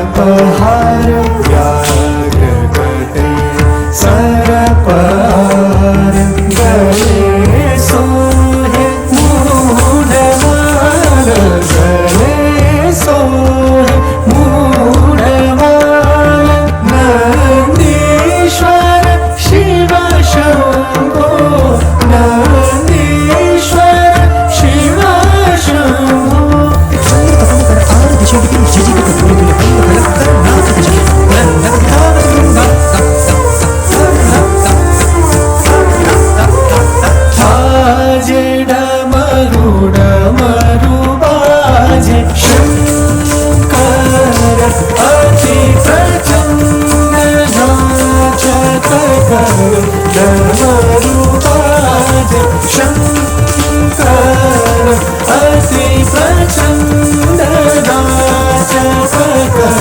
सर्पहार व्याघ्रकटे सर्पहार गले सोहे मूढमाल गले सोहे मूढमाल नंदीश्वर शिव शंभो नंदीश्वर शिव शंभो डमरुबाजे शंकर अति प्रचंड नाचत कर डमरुबाजे शंकर अति प्रचंड नाचत कर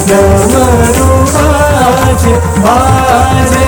डमरुबाजे बाजे